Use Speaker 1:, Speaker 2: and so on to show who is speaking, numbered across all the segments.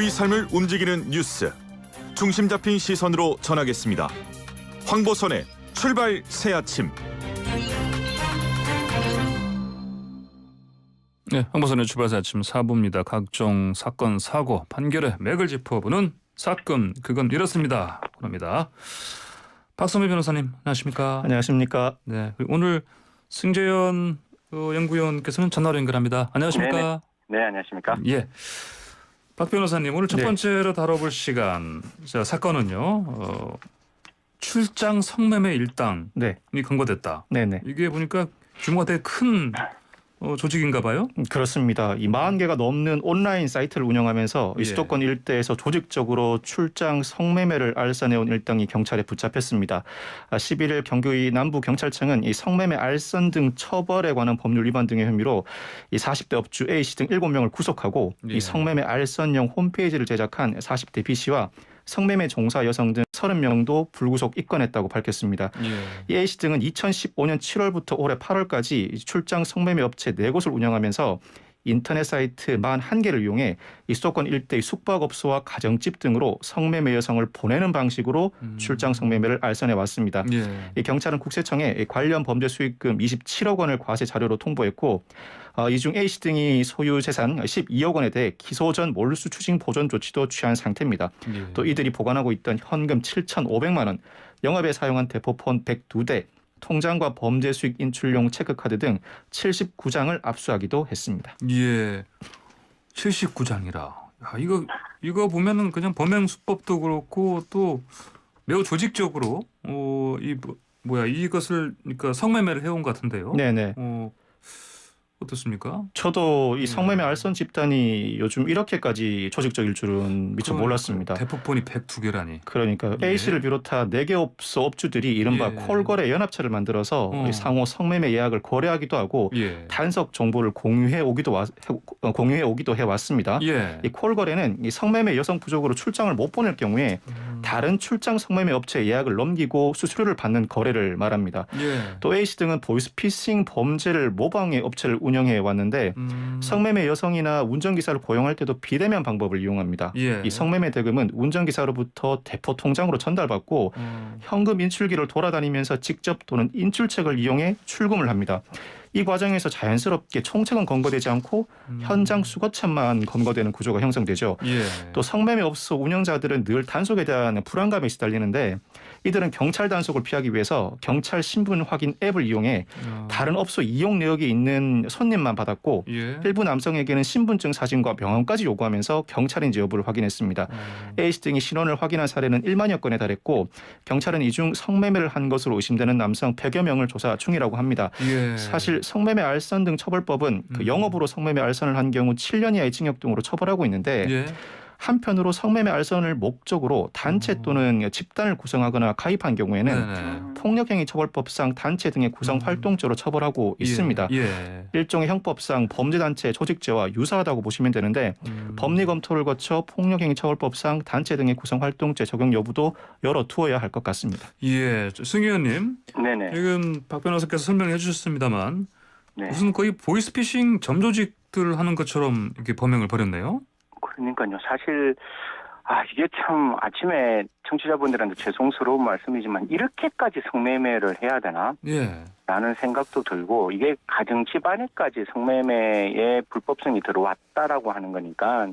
Speaker 1: 우리 삶을 움직이는 뉴스, 중심 잡힌 시선으로 전하겠습니다. 황보선의 출발 새 아침.
Speaker 2: 네, 황보선의 출발 새 아침 4부입니다. 각종 사건, 사고, 판결의 맥을 짚어보는 사건, 그건 이렇습니다. 그럽니다. 박선미 변호사님, 안녕하십니까?
Speaker 3: 안녕하십니까?
Speaker 2: 네, 그리고 오늘 승재현 연구위원께서는 전화로 연결합니다. 안녕하십니까?
Speaker 4: 네, 안녕하십니까?
Speaker 2: 예. 박 변호사님, 오늘 첫
Speaker 3: 네.
Speaker 2: 번째로 다뤄볼 시간, 사건은요. 출장 성매매 일당이
Speaker 3: 네,
Speaker 2: 검거됐다.
Speaker 3: 네네.
Speaker 2: 이게 보니까 규모가 되게 큰 조직인가 봐요?
Speaker 3: 그렇습니다. 이 40개가 넘는 온라인 사이트를 운영하면서
Speaker 2: 예.
Speaker 3: 이 수도권 일대에서 조직적으로 출장 성매매를 알선해온 일당이 경찰에 붙잡혔습니다. 11일 경기 남부경찰청은 이 성매매 알선 등 처벌에 관한 법률 위반 등의 혐의로 이 40대 업주 A씨 등 7명을 구속하고
Speaker 2: 예.
Speaker 3: 이 성매매 알선용 홈페이지를 제작한 40대 B씨와 성매매 종사 여성 등 30명도 불구속 입건했다고 밝혔습니다.
Speaker 2: 예.
Speaker 3: 이 A씨 등은 2015년 7월부터 올해 8월까지 출장 성매매 업체 4곳을 운영하면서 인터넷 사이트 41개를 이용해 이 수도권 일대의 숙박업소와 가정집 등으로 성매매 여성을 보내는 방식으로 출장 성매매를 알선해 왔습니다.
Speaker 2: 예.
Speaker 3: 이 경찰은 국세청에 관련 범죄 수익금 27억 원을 과세 자료로 통보했고 이 중 A씨 등이 소유 재산 12억 원에 대해 기소 전 몰수 추징 보전 조치도 취한 상태입니다.
Speaker 2: 예.
Speaker 3: 또 이들이 보관하고 있던 현금 7,500만 원, 영업에 사용한 대포폰 102대, 통장과 범죄 수익 인출용 체크카드 등 79장을 압수하기도 했습니다.
Speaker 2: 예. 79장이라. 이거 보면은 그냥 범행 수법도 그렇고 또 매우 조직적으로 이것을 그러니까 성매매를 해온 것 같은데요.
Speaker 3: 네네.
Speaker 2: 어떻습니까?
Speaker 3: 저도 이 성매매 알선 집단이 요즘 이렇게까지 조직적일 줄은 미처 몰랐습니다.
Speaker 2: 대포폰이 102개라니.
Speaker 3: 그러니까
Speaker 2: 예.
Speaker 3: A씨를 비롯한 4개 업소 업주들이 이른바
Speaker 2: 예.
Speaker 3: 콜거래 연합체를 만들어서 이 상호 성매매 예약을 거래하기도 하고
Speaker 2: 예.
Speaker 3: 단속 정보를 공유해 오기도 해왔습니다.
Speaker 2: 예.
Speaker 3: 이 콜거래는 이 성매매 여성 부족으로 출장을 못 보낼 경우에 다른 출장 성매매 업체 예약을 넘기고 수수료를 받는 거래를 말합니다.
Speaker 2: 예.
Speaker 3: 또 A씨 등은 보이스피싱 범죄를 모방해 업체를 운영해 왔는데 성매매 여성이나 운전기사를 고용할 때도 비대면 방법을 이용합니다.
Speaker 2: 예.
Speaker 3: 이 성매매 대금은 운전기사로부터 대포 통장으로 전달받고 현금 인출기를 돌아다니면서 직접 또는 인출책을 이용해 출금을 합니다. 이 과정에서 자연스럽게 총책은 검거되지 않고 현장 수거차만 검거되는 구조가 형성되죠.
Speaker 2: 예.
Speaker 3: 또 성매매 업소 운영자들은 늘 단속에 대한 불안감에 시달리는데 이들은 경찰 단속을 피하기 위해서 경찰 신분 확인 앱을 이용해 다른 업소 이용 내역이 있는 손님만 받았고
Speaker 2: 예.
Speaker 3: 일부 남성에게는 신분증 사진과 명함까지 요구하면서 경찰인지 여부를 확인했습니다. A씨 등이 신원을 확인한 사례는 1만여 건에 달했고 경찰은 이 중 성매매를 한 것으로 의심되는 남성 100여 명을 조사 중이라고 합니다.
Speaker 2: 예.
Speaker 3: 사실 성매매 알선 등 처벌법은 그 영업으로 성매매 알선을 한 경우 7년 이하의 징역 등으로 처벌하고 있는데
Speaker 2: 예.
Speaker 3: 한편으로 성매매 알선을 목적으로 단체 또는 집단을 구성하거나 가입한 경우에는
Speaker 2: 네네.
Speaker 3: 폭력행위 처벌법상 단체 등의 구성 활동죄로 처벌하고 있습니다.
Speaker 2: 예.
Speaker 3: 일종의 형법상 범죄단체 조직죄와 유사하다고 보시면 되는데 법리 검토를 거쳐 폭력행위 처벌법상 단체 등의 구성 활동죄 적용 여부도 열어두어야 할 것 같습니다.
Speaker 2: 예. 승 의원님,
Speaker 4: 네네.
Speaker 2: 지금 박 변호사께서 설명해 주셨습니다만
Speaker 4: 네.
Speaker 2: 무슨 거의 보이스피싱 점조직들 하는 것처럼 이렇게 범행을 벌였네요.
Speaker 4: 그러니까요. 사실 이게 참 아침에 청취자분들한테 죄송스러운 말씀이지만 이렇게까지 성매매를 해야 되나?
Speaker 2: 예.
Speaker 4: 라는 생각도 들고 이게 가정 집안에까지 성매매의 불법성이 들어왔다라고 하는 거니까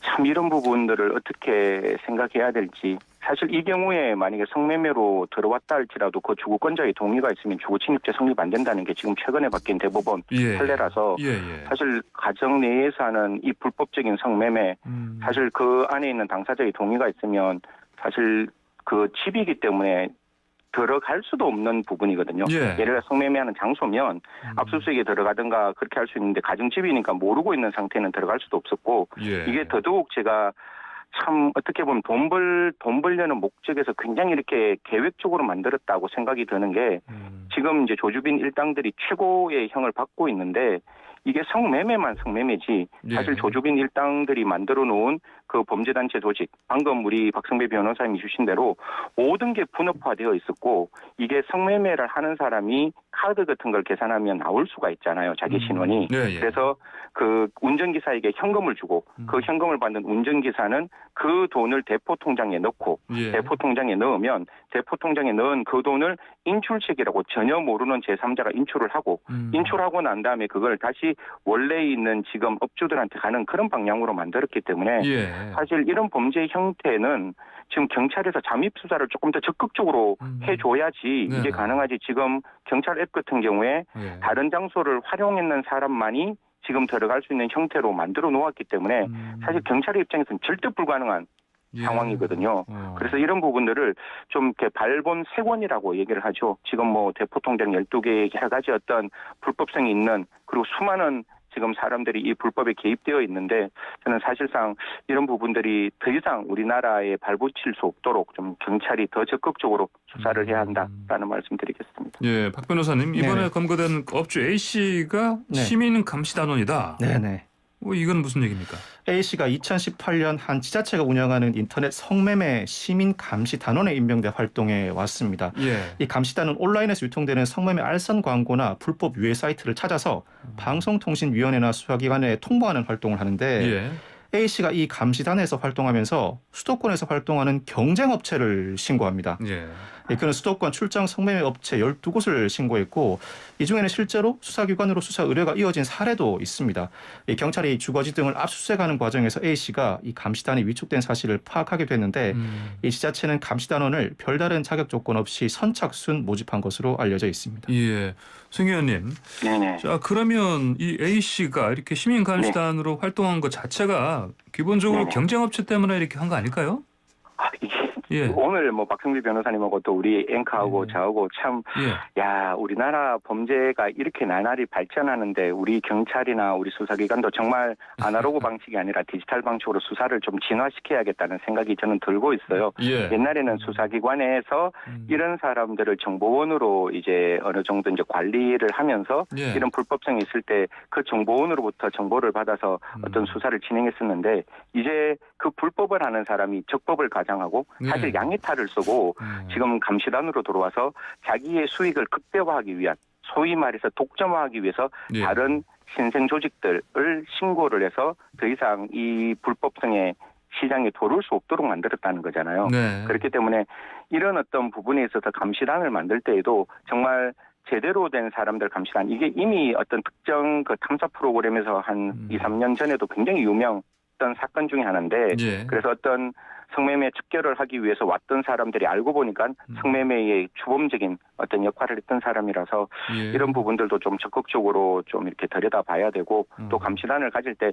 Speaker 4: 참 이런 부분들을 어떻게 생각해야 될지 사실 이 경우에 만약에 성매매로 들어왔다 할지라도 그 주거권자의 동의가 있으면 주거침입죄 성립 안 된다는 게 지금 최근에 바뀐 대법원
Speaker 2: 예.
Speaker 4: 판례라서
Speaker 2: 예.
Speaker 4: 사실 가정 내에서 하는 이 불법적인 성매매 사실 그 안에 있는 당사자의 동의가 있으면 사실 그 집이기 때문에 들어갈 수도 없는 부분이거든요.
Speaker 2: 예.
Speaker 4: 예를 들어 성매매하는 장소면 압수수색에 들어가든가 그렇게 할 수 있는데 가정집이니까 모르고 있는 상태는 들어갈 수도 없었고
Speaker 2: 예.
Speaker 4: 이게 더더욱 제가 참 어떻게 보면 돈 벌려는 목적에서 굉장히 이렇게 계획적으로 만들었다고 생각이 드는 게 지금 이제 조주빈 일당들이 최고의 형을 받고 있는데 이게 성매매만 성매매지 사실
Speaker 2: 예.
Speaker 4: 조주빈 일당들이 만들어 놓은 그 범죄단체 조직, 방금 우리 박성배 변호사님이 주신 대로 모든 게 분업화되어 있었고 이게 성매매를 하는 사람이 카드 같은 걸 계산하면 나올 수가 있잖아요. 자기 신원이.
Speaker 2: 예, 예.
Speaker 4: 그래서 그 운전기사에게 현금을 주고 그 현금을 받는 운전기사는 그 돈을 대포통장에 넣고
Speaker 2: 예.
Speaker 4: 대포통장에 넣으면 대포통장에 넣은 그 돈을 인출책이라고 전혀 모르는 제3자가 인출을 하고 인출하고 난 다음에 그걸 다시 원래 있는 지금 업주들한테 가는 그런 방향으로 만들었기 때문에
Speaker 2: 예.
Speaker 4: 사실 이런 범죄 형태는 지금 경찰에서 잠입 수사를 조금 더 적극적으로 해줘야지
Speaker 2: 네네.
Speaker 4: 이게 가능하지. 지금 경찰 앱 같은 경우에
Speaker 2: 예.
Speaker 4: 다른 장소를 활용했는 사람만이 지금 들어갈 수 있는 형태로 만들어 놓았기 때문에 사실 경찰의 입장에서는 절대 불가능한
Speaker 2: 예.
Speaker 4: 상황이거든요. 그래서 이런 부분들을 좀 이렇게 발본 세권이라고 얘기를 하죠. 지금 뭐 대포통장 12개의 여러 가지 어떤 불법성이 있는 그리고 수많은 지금 사람들이 이 불법에 개입되어 있는데 저는 사실상 이런 부분들이 더 이상 우리나라에 발붙일 수 없도록 좀 경찰이 더 적극적으로 수사를 해야 한다라는 말씀드리겠습니다.
Speaker 2: 예, 박 변호사님 이번에
Speaker 3: 네네.
Speaker 2: 검거된 업주 A 씨가
Speaker 3: 네.
Speaker 2: 시민 감시단원이다.
Speaker 3: 네네.
Speaker 2: 이건 무슨 얘기입니까?
Speaker 3: A 씨가 2018년 한 지자체가 운영하는 인터넷 성매매 시민 감시 단원에 임명돼 활동해 왔습니다.
Speaker 2: 예.
Speaker 3: 이 감시단은 온라인에서 유통되는 성매매 알선 광고나 불법 유해 사이트를 찾아서 방송통신위원회나 수사기관에 통보하는 활동을 하는데
Speaker 2: 예.
Speaker 3: A 씨가 이 감시단에서 활동하면서 수도권에서 활동하는 경쟁업체를 신고합니다.
Speaker 2: 예.
Speaker 3: 그는 수도권 출장 성매매 업체 12곳을 신고했고 이 중에는 실제로 수사기관으로 수사 의뢰가 이어진 사례도 있습니다. 경찰이 주거지 등을 압수수색하는 과정에서 A 씨가 이 감시단이 위촉된 사실을 파악하게 됐는데 이 지자체는 감시단원을 별다른 자격 조건 없이 선착순 모집한 것으로 알려져 있습니다.
Speaker 2: 예. 송 의원님.
Speaker 4: 네네.
Speaker 2: 자, 그러면 이 A 씨가 이렇게 시민 감시단으로 활동한 것 자체가 기본적으로
Speaker 4: 네네.
Speaker 2: 경쟁업체 때문에 이렇게 한 거 아닐까요?
Speaker 4: 이게
Speaker 2: 예.
Speaker 4: 오늘 뭐 박성비 변호사님하고 또 우리 앵커하고
Speaker 2: 예.
Speaker 4: 저하고 참
Speaker 2: 예.
Speaker 4: 야, 우리나라 범죄가 이렇게 나날이 발전하는데 우리 경찰이나 우리 수사기관도 정말 아날로그 방식이 아니라 디지털 방식으로 수사를 좀 진화시켜야겠다는 생각이 저는 들고 있어요.
Speaker 2: 예.
Speaker 4: 옛날에는 수사기관에서 이런 사람들을 정보원으로 이제 어느 정도 이제 관리를 하면서
Speaker 2: 예.
Speaker 4: 이런 불법성이 있을 때 그 정보원으로부터 정보를 받아서 어떤 수사를 진행했었는데 이제 그 불법을 하는 사람이 적법을 가장하고 사실
Speaker 2: 예.
Speaker 4: 양해탈을 쓰고 지금 감시단으로 들어와서 자기의 수익을 극대화하기 위한 소위 말해서 독점화하기 위해서
Speaker 2: 예.
Speaker 4: 다른 신생 조직들을 신고를 해서 더 이상 이 불법성의 시장에 도를 수 없도록 만들었다는 거잖아요.
Speaker 2: 네.
Speaker 4: 그렇기 때문에 이런 어떤 부분에 있어서 감시단을 만들 때에도 정말 제대로 된 사람들 감시단 이게 이미 어떤 특정 그 탐사 프로그램에서 한 2, 3년 전에도 굉장히 유명했던 사건 중에 하나인데
Speaker 2: 예.
Speaker 4: 그래서 어떤 성매매 척결을 하기 위해서 왔던 사람들이 알고 보니까 성매매의 주범적인 어떤 역할을 했던 사람이라서
Speaker 2: 예.
Speaker 4: 이런 부분들도 좀 적극적으로 좀 이렇게 들여다봐야 되고 또 감시단을 가질 때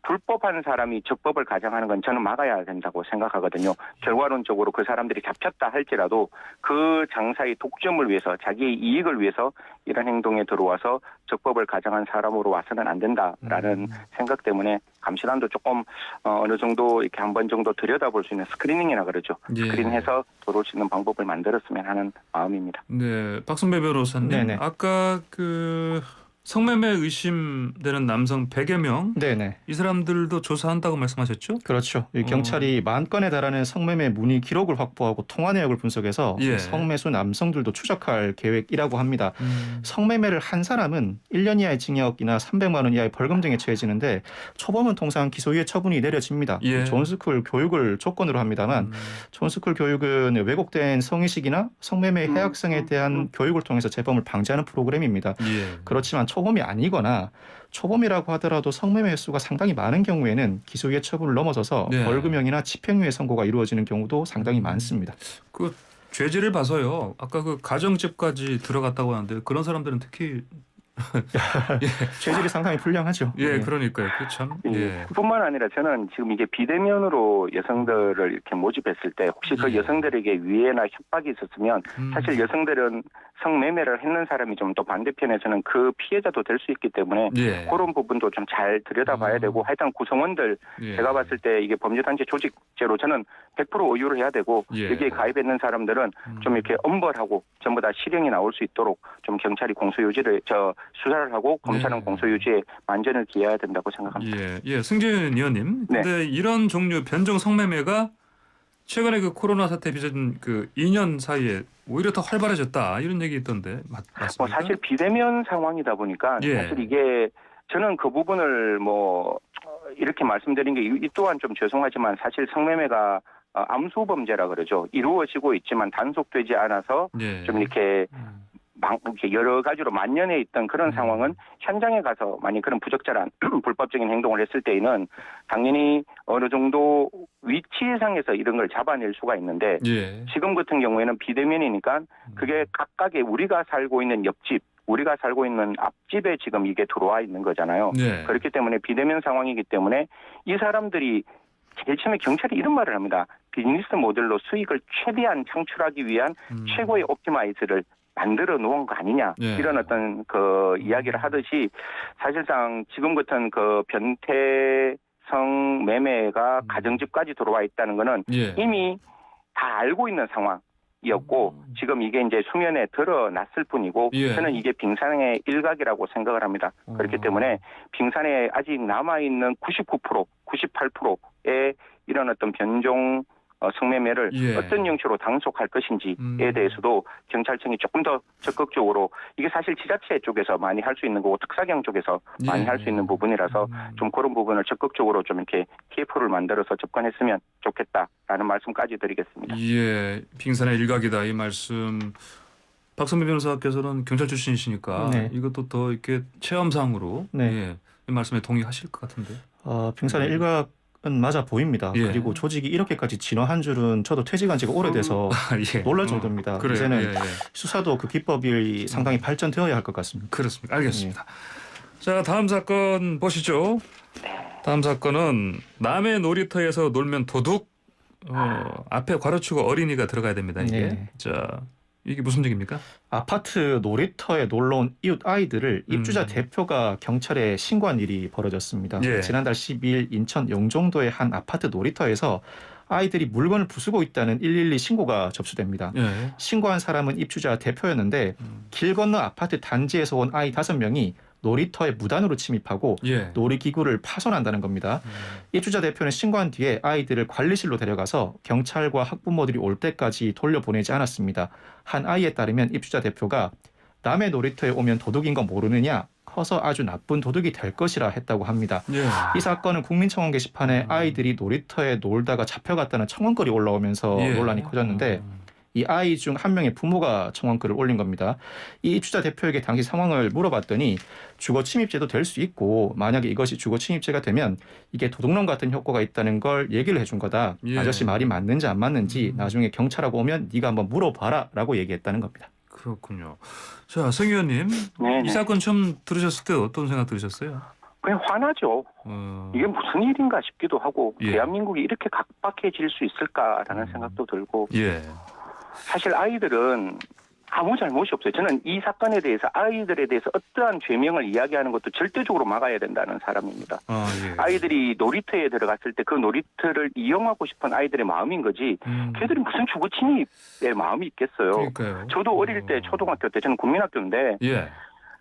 Speaker 4: 불법한 사람이 적법을 가장하는 건 저는 막아야 된다고 생각하거든요. 결과론적으로 그 사람들이 잡혔다 할지라도 그 장사의 독점을 위해서 자기의 이익을 위해서 이런 행동에 들어와서 적법을 가장한 사람으로 와서는 안 된다라는 생각 때문에 감시단도 조금 어느 정도 이렇게 한 번 정도 들여다볼 수 있는 스크리닝이라 그러죠.
Speaker 2: 예.
Speaker 4: 스크린해서 들어올 수 있는 방법을 만들었으면 하는 마음입니다.
Speaker 2: 네, 박선배 변호사님.
Speaker 3: 네네.
Speaker 2: 아까 그 성매매 의심되는 남성 100여 명,
Speaker 3: 네네.
Speaker 2: 이 사람들도 조사한다고 말씀하셨죠?
Speaker 3: 그렇죠. 이 경찰이 10,000건에 달하는 성매매 문의 기록을 확보하고 통화 내역을 분석해서
Speaker 2: 예.
Speaker 3: 성매수 남성들도 추적할 계획이라고 합니다. 성매매를 한 사람은 1년 이하의 징역이나 300만 원 이하의 벌금 등에 처해지는데 초범은 통상 기소유예 처분이 내려집니다.
Speaker 2: 예.
Speaker 3: 존스쿨 교육을 조건으로 합니다만 존스쿨 교육은 왜곡된 성의식이나 성매매 해악성에 대한 교육을 통해서 재범을 방지하는 프로그램입니다.
Speaker 2: 예.
Speaker 3: 그렇지만 초범이 아니거나 초범이라고 하더라도 성매매 횟수가 상당히 많은 경우에는 기소유예 처분을 넘어서서
Speaker 2: 네.
Speaker 3: 벌금형이나 집행유예 선고가 이루어지는 경우도 상당히 많습니다.
Speaker 2: 그 죄질을 봐서요. 아까 그 가정집까지 들어갔다고 하는데 그런 사람들은 특히
Speaker 3: 죄질이 상당히 불량하죠.
Speaker 2: 예,
Speaker 3: 네.
Speaker 2: 그러니까요. 그 참. 예.
Speaker 4: 뿐만 아니라 저는 지금 이게 비대면으로 여성들을 이렇게 모집했을 때 혹시 그
Speaker 2: 예.
Speaker 4: 여성들에게 위해나 협박이 있었으면 사실 여성들은 성매매를 했는 사람이 좀 또 반대편에서는 그 피해자도 될 수 있기 때문에
Speaker 2: 예.
Speaker 4: 그런 부분도 좀 잘 들여다봐야 되고 하여튼 구성원들
Speaker 2: 예.
Speaker 4: 제가 봤을 때 이게 범죄단체 조직죄로 저는 100% 의유를 해야 되고
Speaker 2: 예.
Speaker 4: 여기에 가입했는 사람들은 좀 이렇게 엄벌하고 전부 다 실형이 나올 수 있도록 좀 경찰이 공소유지를 수사를 하고 검찰은
Speaker 2: 네.
Speaker 4: 공소유지에 만전을 기해야 된다고 생각합니다.
Speaker 2: 예, 승진 의원님.
Speaker 4: 네.
Speaker 2: 근데 이런 종류 변종 성매매가 최근에 그 코로나 사태 빚은 그 2년 사이에 오히려 더 활발해졌다 이런 얘기 있던데 맞습니까?
Speaker 4: 뭐 사실 비대면 상황이다 보니까
Speaker 2: 예.
Speaker 4: 사실 이게 저는 그 부분을 뭐 이렇게 말씀드린 게 이 또한 좀 죄송하지만 사실 성매매가 암수 범죄라 그러죠. 이루어지고 있지만 단속되지 않아서
Speaker 2: 예.
Speaker 4: 좀 이렇게 이렇게 여러 가지로 만연해 있던 그런
Speaker 2: 음.
Speaker 4: 상황은 현장에 가서 만약 그런 부적절한 불법적인 행동을 했을 때에는 당연히 어느 정도 위치상에서 이런 걸 잡아낼 수가 있는데
Speaker 2: 예.
Speaker 4: 지금 같은 경우에는 비대면이니까 그게 각각의 우리가 살고 있는 옆집, 우리가 살고 있는 앞집에 지금 이게 들어와 있는 거잖아요.
Speaker 2: 네.
Speaker 4: 그렇기 때문에 비대면 상황이기 때문에 이 사람들이 제일 처음에 경찰이 이런 말을 합니다. 비즈니스 모델로 수익을 최대한 창출하기 위한 최고의 옵티마이즈를 만들어 놓은 거 아니냐
Speaker 2: 예.
Speaker 4: 이런 어떤 그 이야기를 하듯이 사실상 지금 같은 그 변태성 매매가 가정집까지 들어와 있다는 거는
Speaker 2: 예.
Speaker 4: 이미 다 알고 있는 상황이었고 지금 이게 이제 수면에 드러났을 뿐이고
Speaker 2: 예.
Speaker 4: 저는 이게 빙산의 일각이라고 생각을 합니다. 그렇기 때문에 빙산에 아직 남아있는 99%, 98%의 이런 어떤 변종 성매매를
Speaker 2: 예.
Speaker 4: 어떤 형식으로 단속할 것인지에 대해서도 경찰청이 조금 더 적극적으로 이게 사실 지자체 쪽에서 많이 할 수 있는 거고 특사경 쪽에서 많이
Speaker 2: 예.
Speaker 4: 할 수 있는 부분이라서 좀 그런 부분을 적극적으로 좀 이렇게 TF를 만들어서 접근했으면 좋겠다라는 말씀까지 드리겠습니다.
Speaker 2: 예, 빙산의 일각이다 이 말씀. 박선배 변호사께서는 경찰 출신이시니까
Speaker 3: 네.
Speaker 2: 이것도 더 이렇게 체험상으로
Speaker 3: 네.
Speaker 2: 예, 이 말씀에 동의하실 것 같은데.
Speaker 3: 빙산의 일각은 맞아 보입니다.
Speaker 2: 예.
Speaker 3: 그리고 조직이 이렇게까지 진화한 줄은 저도 퇴직한 지가 오래돼서
Speaker 2: 예.
Speaker 3: 놀랄 정도입니다.
Speaker 2: 그래요.
Speaker 3: 이제는
Speaker 2: 예, 예.
Speaker 3: 수사도 그 기법이 상당히 발전되어야 할 것 같습니다.
Speaker 2: 그렇습니다. 알겠습니다. 자, 다음 사건 보시죠. 다음 사건은 남의 놀이터에서 놀면 도둑. 앞에 괄호치고 어린이가 들어가야 됩니다. 이게.
Speaker 3: 네.
Speaker 2: 자, 이게 무슨 얘기입니까?
Speaker 3: 아파트 놀이터에 놀러온 이웃 아이들을 입주자 대표가 경찰에 신고한 일이 벌어졌습니다.
Speaker 2: 예.
Speaker 3: 지난달 12일 인천 영종도의 한 아파트 놀이터에서 아이들이 물건을 부수고 있다는 112 신고가 접수됩니다.
Speaker 2: 예.
Speaker 3: 신고한 사람은 입주자 대표였는데 길 건너 아파트 단지에서 온 아이 5명이 놀이터에 무단으로 침입하고
Speaker 2: 예.
Speaker 3: 놀이기구를 파손한다는 겁니다. 입주자 대표는 신고한 뒤에 아이들을 관리실로 데려가서 경찰과 학부모들이 올 때까지 돌려보내지 않았습니다. 한 아이에 따르면 입주자 대표가 남의 놀이터에 오면 도둑인 거 모르느냐? 커서 아주 나쁜 도둑이 될 것이라 했다고 합니다.
Speaker 2: 예.
Speaker 3: 이 사건은 국민청원 게시판에 아이들이 놀이터에 놀다가 잡혀갔다는 청원글이 올라오면서
Speaker 2: 예.
Speaker 3: 논란이 커졌는데 이 아이 중 한 명의 부모가 청원글을 올린 겁니다. 이 입주자 대표에게 당시 상황을 물어봤더니 주거 침입죄도 될 수 있고 만약에 이것이 주거 침입죄가 되면 이게 도둑놈 같은 효과가 있다는 걸 얘기를 해준 거다.
Speaker 2: 예.
Speaker 3: 아저씨 말이 맞는지 안 맞는지 나중에 경찰하고 오면 네가 한번 물어봐라라고 얘기했다는 겁니다.
Speaker 2: 그렇군요. 자, 성 의원님.
Speaker 4: 네네.
Speaker 2: 이 사건 처음 들으셨을 때 어떤 생각 들으셨어요?
Speaker 4: 그냥 화나죠. 이게 무슨 일인가 싶기도 하고
Speaker 2: 예.
Speaker 4: 대한민국이 이렇게 각박해질 수 있을까라는 생각도 들고
Speaker 2: 예.
Speaker 4: 사실 아이들은 아무 잘못이 없어요. 저는 이 사건에 대해서 아이들에 대해서 어떠한 죄명을 이야기하는 것도 절대적으로 막아야 된다는 사람입니다.
Speaker 2: 예.
Speaker 4: 아이들이 놀이터에 들어갔을 때 그 놀이터를 이용하고 싶은 아이들의 마음인 거지 걔들이 무슨 주거 침입의 마음이 있겠어요.
Speaker 2: 그러니까요.
Speaker 4: 저도 어릴 때 초등학교 때 저는 국민학교인데
Speaker 2: 예.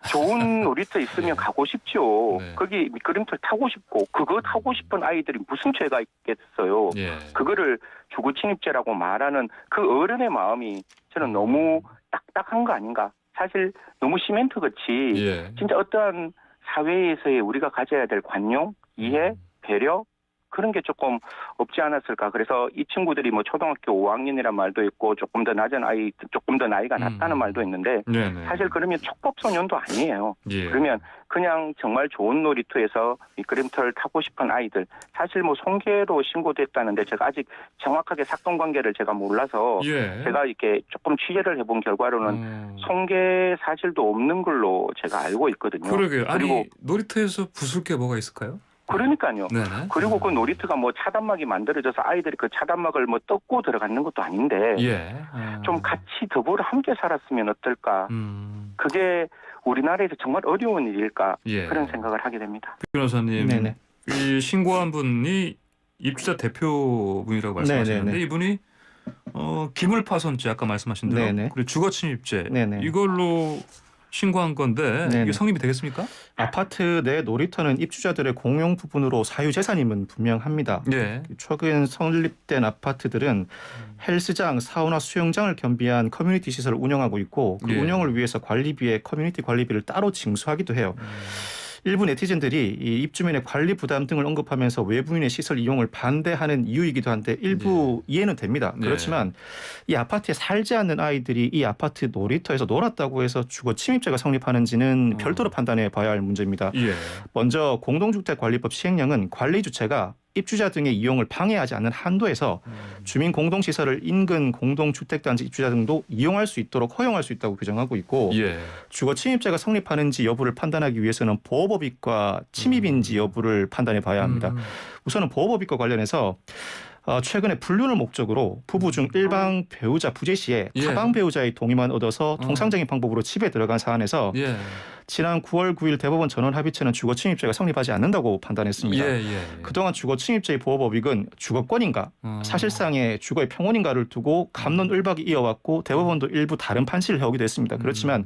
Speaker 4: 좋은 놀이터 있으면 가고 싶죠.
Speaker 2: 네.
Speaker 4: 거기 미끄럼틀 타고 싶고 그거 타고 싶은 아이들이 무슨 죄가 있겠어요.
Speaker 2: 예.
Speaker 4: 그거를 주거 침입죄라고 말하는 그 어른의 마음이 저는 너무 딱딱한 거 아닌가. 사실 너무 시멘트 같이
Speaker 2: 예.
Speaker 4: 진짜 어떠한 사회에서의 우리가 가져야 될 관용, 이해, 배려 그런 게 조금 없지 않았을까. 그래서 이 친구들이 뭐 초등학교 5학년이란 말도 있고 조금 더 낮은 아이, 조금 더 나이가 낮다는 말도 있는데
Speaker 2: 네네.
Speaker 4: 사실 그러면 촉법소년도 아니에요.
Speaker 2: 예.
Speaker 4: 그러면 그냥 정말 좋은 놀이터에서 미끄럼틀 타고 싶은 아이들 사실 뭐 성계로 신고됐다는데 제가 아직 정확하게 사건 관계를 제가 몰라서
Speaker 2: 예.
Speaker 4: 제가 이렇게 조금 취재를 해본 결과로는 성계 사실도 없는 걸로 제가 알고 있거든요.
Speaker 2: 그러게요. 아니
Speaker 4: 그리고
Speaker 2: 놀이터에서 부술 게 뭐가 있을까요?
Speaker 4: 그러니까요.
Speaker 2: 네네.
Speaker 4: 그리고 그 놀이터가 뭐 차단막이 만들어져서 아이들이 그 차단막을 뭐 뜯고 들어가는 것도 아닌데
Speaker 2: 예.
Speaker 4: 좀 같이 더불어 함께 살았으면 어떨까. 그게 우리나라에서 정말 어려운 일일까
Speaker 2: 예.
Speaker 4: 그런 생각을 하게 됩니다.
Speaker 2: 변호사님,
Speaker 3: 네네.
Speaker 2: 이 신고한 분이 입주자 대표분이라고 말씀하셨는데
Speaker 3: 네네네.
Speaker 2: 이분이 기물 파손죄 아까 말씀하신 대로
Speaker 3: 네네.
Speaker 2: 그리고 주거 침입죄
Speaker 3: 네네.
Speaker 2: 이걸로 신고한 건데
Speaker 3: 네네.
Speaker 2: 이게 성립이 되겠습니까?
Speaker 3: 아파트 내 놀이터는 입주자들의 공용 부분으로 사유재산임은 분명합니다.
Speaker 2: 예.
Speaker 3: 최근 설립된 아파트들은 헬스장, 사우나, 수영장을 겸비한 커뮤니티 시설을 운영하고 있고 그
Speaker 2: 예.
Speaker 3: 운영을 위해서 관리비에 커뮤니티 관리비를 따로 징수하기도 해요. 일부 네티즌들이 이 입주민의 관리 부담 등을 언급하면서 외부인의 시설 이용을 반대하는 이유이기도 한데 일부 이해는 됩니다.
Speaker 2: 네.
Speaker 3: 그렇지만 이 아파트에 살지 않는 아이들이 이 아파트 놀이터에서 놀았다고 해서 주거 침입죄가 성립하는지는 별도로 판단해 봐야 할 문제입니다.
Speaker 2: 예.
Speaker 3: 먼저 공동주택관리법 시행령은 관리 주체가 입주자 등의 이용을 방해하지 않는 한도에서 주민 공동시설을 인근 공동주택단지 입주자 등도 이용할 수 있도록 허용할 수 있다고 규정하고 있고
Speaker 2: 예.
Speaker 3: 주거 침입죄가 성립하는지 여부를 판단하기 위해서는 보호법익과 침입인지 여부를 판단해 봐야 합니다. 우선은 보호법익과 관련해서 최근에 불륜을 목적으로 부부 중 일방 배우자 부재 시에
Speaker 2: 예.
Speaker 3: 타방 배우자의 동의만 얻어서 통상적인 방법으로 집에 들어간 사안에서
Speaker 2: 예.
Speaker 3: 지난 9월 9일 대법원 전원합의체는 주거 침입죄가 성립하지 않는다고 판단했습니다.
Speaker 2: 예. 예.
Speaker 3: 그동안 주거 침입죄의 보호법익은 주거권인가 사실상의 주거의 평온인가를 두고 갑론을박이 이어왔고 대법원도 일부 다른 판시를 해오기도 했습니다. 그렇지만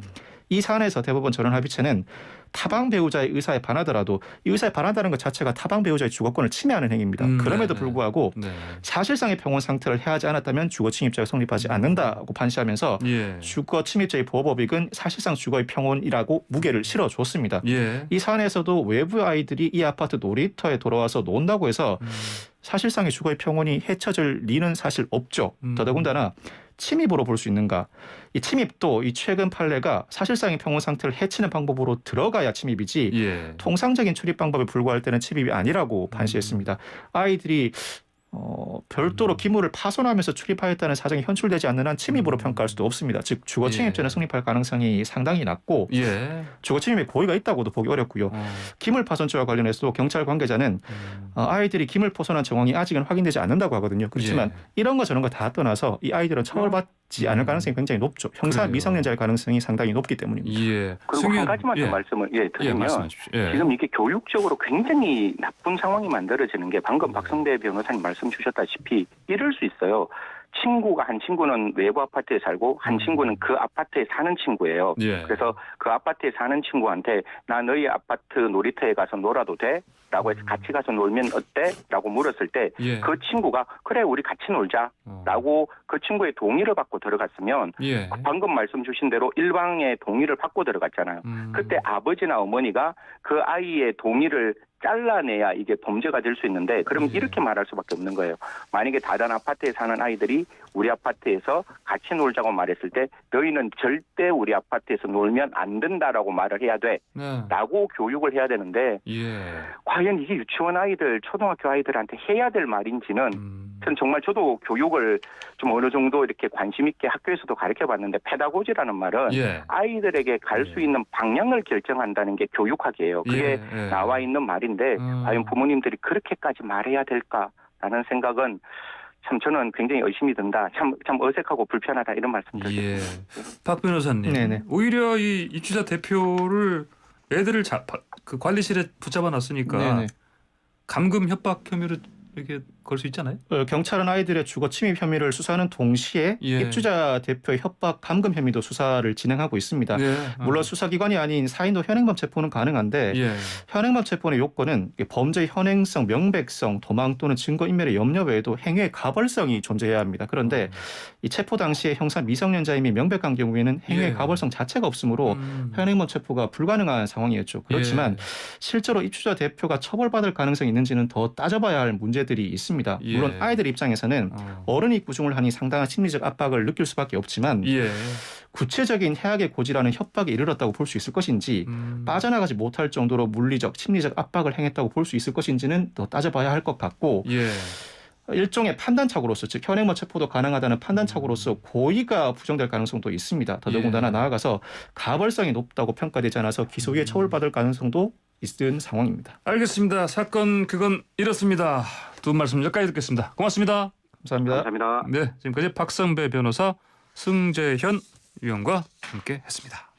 Speaker 3: 이 사안에서 대법원 전원합의체는 타방 배우자의 의사에 반하더라도 이 의사에 반한다는 것 자체가 타방 배우자의 주거권을 침해하는 행위입니다. 그럼에도
Speaker 2: 네.
Speaker 3: 불구하고
Speaker 2: 네.
Speaker 3: 사실상의 평온 상태를 해하지 않았다면 주거 침입죄가 성립하지 않는다고 판시하면서
Speaker 2: 예.
Speaker 3: 주거 침입죄의 보호법익은 사실상 주거의 평온이라고 무게를 실어줬습니다.
Speaker 2: 예.
Speaker 3: 이 사안에서도 외부 아이들이 이 아파트 놀이터에 돌아와서 논다고 해서 사실상의 주거의 평온이 해쳐질 리는 사실 없죠. 더더군다나 침입으로 볼 수 있는가? 이 침입도 이 최근 판례가 사실상의 평온 상태를 해치는 방법으로 들어가야 침입이지
Speaker 2: 예.
Speaker 3: 통상적인 출입 방법에 불과할 때는 침입이 아니라고 판시했습니다. 아이들이 별도로 기물을 파손하면서 출입하였다는 사정이 현출되지 않는 한 침입으로 평가할 수도 없습니다. 즉 주거 침입죄는 성립할 가능성이 상당히 낮고
Speaker 2: 예.
Speaker 3: 주거 침입에 고의가 있다고도 보기 어렵고요. 기물 파손죄와 관련해서도 경찰 관계자는 아이들이 기물 파손한 정황이 아직은 확인되지 않는다고 하거든요. 그렇지만
Speaker 2: 예.
Speaker 3: 이런 거 저런 거 다 떠나서 이 아이들은 처벌받지 않을 가능성이 굉장히 높죠. 형사
Speaker 2: 그래요.
Speaker 3: 미성년자의 가능성이 상당히 높기 때문입니다.
Speaker 2: 예.
Speaker 4: 그리고 한 가지만 더 말씀을 드리면
Speaker 2: 말씀하십시오. 예.
Speaker 4: 지금 이게 교육적으로 굉장히 나쁜 상황이 만들어지는 게 방금 박성대 변호사님 말씀 주셨다시피 이럴 수 있어요. 한 친구는 외부 아파트에 살고 한 친구는 그 아파트에 사는 친구예요.
Speaker 2: 예.
Speaker 4: 그래서 그 아파트에 사는 친구한테 나 너희 아파트 놀이터에 가서 놀아도 돼? 라고 해서 같이 가서 놀면 어때? 라고 물었을 때
Speaker 2: 예.
Speaker 4: 그 친구가 그래 우리 같이 놀자 라고 그 친구의 동의를 받고 들어갔으면
Speaker 2: 예.
Speaker 4: 방금 말씀 주신 대로 일방의 동의를 받고 들어갔잖아요. 그때 아버지나 어머니가 그 아이의 동의를 잘라내야 이게 범죄가 될 수 있는데 그럼 이렇게 말할 수밖에 없는 거예요. 만약에 다른 아파트에 사는 아이들이 우리 아파트에서 같이 놀자고 말했을 때 너희는 절대 우리 아파트에서 놀면 안 된다라고 말을 해야 돼.
Speaker 2: 네.
Speaker 4: 라고 교육을 해야 되는데
Speaker 2: 예.
Speaker 4: 과연 이게 유치원 아이들, 초등학교 아이들한테 해야 될 말인지는 전 정말 저도 교육을 좀 어느 정도 이렇게 관심 있게 학교에서도 가르쳐봤는데 페다고지라는 말은
Speaker 2: 예.
Speaker 4: 아이들에게 갈 수 있는 방향을 결정한다는 게 교육학이에요. 그게
Speaker 2: 예.
Speaker 4: 나와 있는 말인데 과연 부모님들이 그렇게까지 말해야 될까라는 생각은 참 저는 굉장히 의심이 든다. 참 어색하고 불편하다 이런 말씀드립니다.
Speaker 2: 예. 박 변호사님.
Speaker 3: 네네.
Speaker 2: 오히려 이 입주자 대표를 애들을 그 관리실에 붙잡아 놨으니까
Speaker 3: 네네.
Speaker 2: 감금 협박 혐의로 이렇게 걸 수 있잖아요.
Speaker 3: 경찰은 아이들의 주거 침입 혐의를 수사하는 동시에
Speaker 2: 예.
Speaker 3: 입주자 대표의 협박 감금 혐의도 수사를 진행하고 있습니다.
Speaker 2: 예.
Speaker 3: 물론 수사기관이 아닌 사인도 현행범 체포는 가능한데
Speaker 2: 예.
Speaker 3: 현행범 체포의 요건은 범죄의 현행성, 명백성, 도망 또는 증거인멸의 염려 외에도 행위의 가벌성이 존재해야 합니다. 그런데 이 체포 당시에 형사 미성년자임이 명백한 경우에는 행위의
Speaker 2: 예.
Speaker 3: 가벌성 자체가 없으므로 현행범 체포가 불가능한 상황이었죠. 그렇지만
Speaker 2: 예.
Speaker 3: 실제로 입주자 대표가 처벌받을 가능성이 있는지는 더 따져봐야 할 문제들이 있습니다.
Speaker 2: 예.
Speaker 3: 물론 아이들 입장에서는 어른이 구중을 하니 상당한 심리적 압박을 느낄 수밖에 없지만
Speaker 2: 예.
Speaker 3: 구체적인 해악의 고지라는 협박에 이르렀다고 볼 수 있을 것인지 빠져나가지 못할 정도로 물리적, 심리적 압박을 행했다고 볼 수 있을 것인지는 더 따져봐야 할 것 같고
Speaker 2: 예.
Speaker 3: 일종의 판단착오로서 즉 현행범 체포도 가능하다는 판단착오로서 고의가 부정될 가능성도 있습니다. 더더군다나
Speaker 2: 예.
Speaker 3: 나아가서 가벌성이 높다고 평가되지 않아서 기소유예 처벌받을 가능성도 있는 상황입니다.
Speaker 2: 알겠습니다. 사건 그건 이렇습니다. 두 분 말씀 여기까지 듣겠습니다. 고맙습니다.
Speaker 3: 감사합니다.
Speaker 4: 감사합니다.
Speaker 2: 네, 지금까지 박성배 변호사, 승재현 위원과 함께했습니다.